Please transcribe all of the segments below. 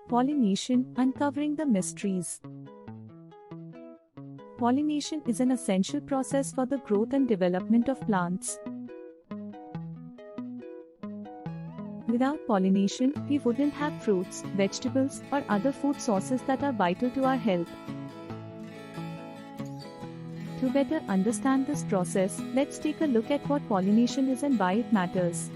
Pollination, uncovering the mysteries. Pollination is an essential process for the growth and development of plants. Without pollination, we wouldn't have fruits, vegetables, or other food sources that are vital to our health. To better understand this process, let's take a look at what pollination is and why it matters.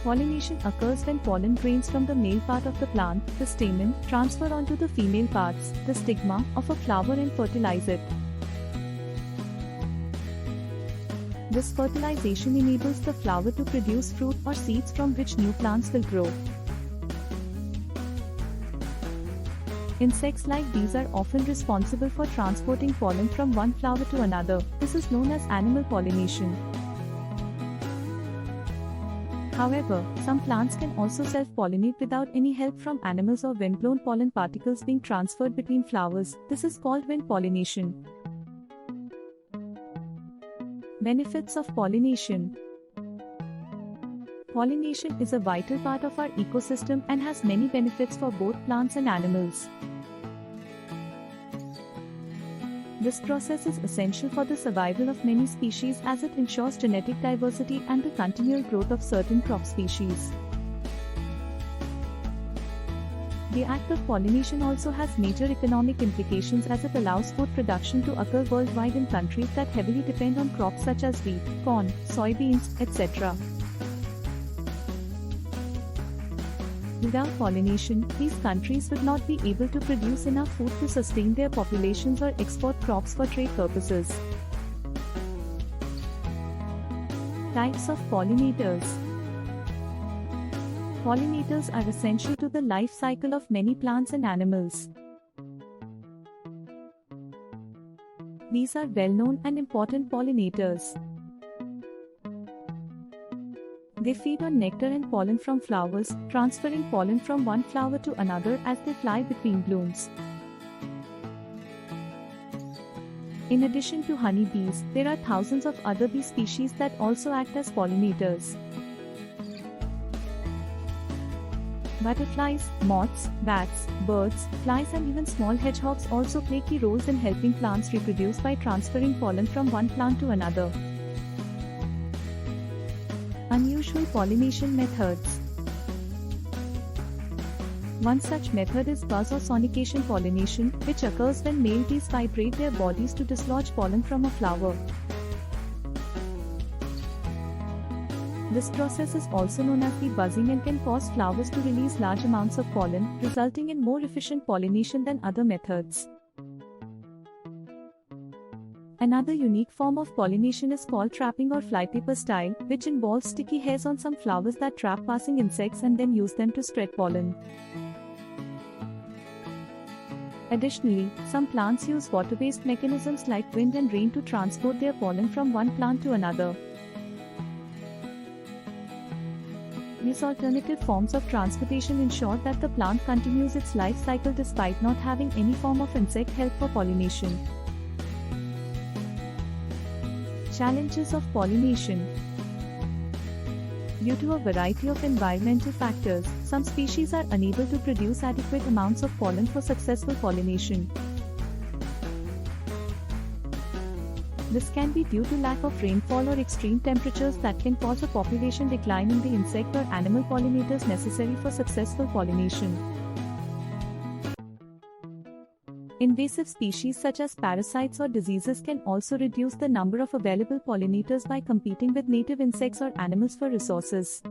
Pollination occurs when pollen grains from the male part of the plant, the stamen, transfer onto the female parts, the stigma, of a flower and fertilize it. This fertilization enables the flower to produce fruit or seeds from which new plants will grow. Insects like bees are often responsible for transporting pollen from one flower to another. This is known as animal pollination. However, some plants can also self-pollinate without any help from animals or windblown pollen particles being transferred between flowers. This is called wind pollination. Benefits of pollination. Pollination is a vital part of our ecosystem and has many benefits for both plants and animals. This process is essential for the survival of many species as it ensures genetic diversity and the continual growth of certain crop species. The act of pollination also has major economic implications as it allows food production to occur worldwide in countries that heavily depend on crops such as wheat, corn, soybeans, etc. Without pollination, these countries would not be able to produce enough food to sustain their populations or export crops for trade purposes. Types of pollinators. Pollinators are essential to the life cycle of many plants and animals. These are well-known and important pollinators. They feed on nectar and pollen from flowers, transferring pollen from one flower to another as they fly between blooms. In addition to honeybees, there are thousands of other bee species that also act as pollinators. Butterflies, moths, bats, birds, flies and even small hedgehogs also play key roles in helping plants reproduce by transferring pollen from one plant to another. Unusual pollination methods. One such method is buzz or sonication pollination, which occurs when male bees vibrate their bodies to dislodge pollen from a flower. This process is also known as bee buzzing and can cause flowers to release large amounts of pollen, resulting in more efficient pollination than other methods. Another unique form of pollination is called trapping or flypaper style, which involves sticky hairs on some flowers that trap passing insects and then use them to spread pollen. Additionally, some plants use water-based mechanisms like wind and rain to transport their pollen from one plant to another. These alternative forms of transportation ensure that the plant continues its life cycle despite not having any form of insect help for pollination. Challenges of pollination. Due to a variety of environmental factors, some species are unable to produce adequate amounts of pollen for successful pollination. This can be due to lack of rainfall or extreme temperatures that can cause a population decline in the insect or animal pollinators necessary for successful pollination. Invasive species such as parasites or diseases can also reduce the number of available pollinators by competing with native insects or animals for resources.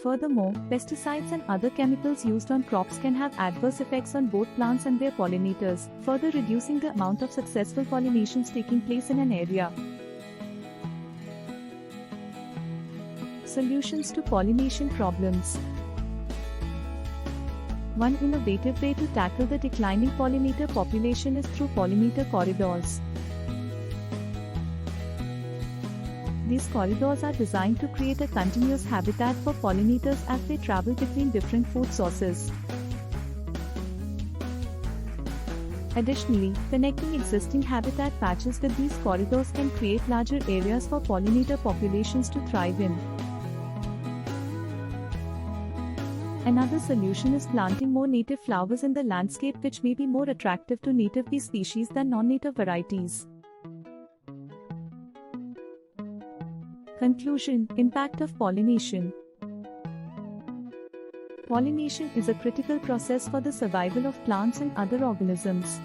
Furthermore, pesticides and other chemicals used on crops can have adverse effects on both plants and their pollinators, further reducing the amount of successful pollinations taking place in an area. Solutions to pollination problems. One innovative way to tackle the declining pollinator population is through pollinator corridors. These corridors are designed to create a continuous habitat for pollinators as they travel between different food sources. Additionally, connecting existing habitat patches with these corridors can create larger areas for pollinator populations to thrive in. Another solution is planting more native flowers in the landscape, which may be more attractive to native bee species than non-native varieties. Conclusion: Impact of pollination. Pollination is a critical process for the survival of plants and other organisms.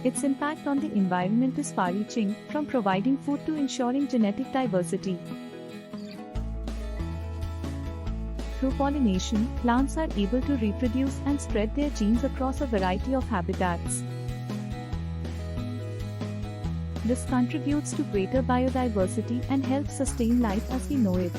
Its impact on the environment is far-reaching, from providing food to ensuring genetic diversity. Through pollination, plants are able to reproduce and spread their genes across a variety of habitats. This contributes to greater biodiversity and helps sustain life as we know it.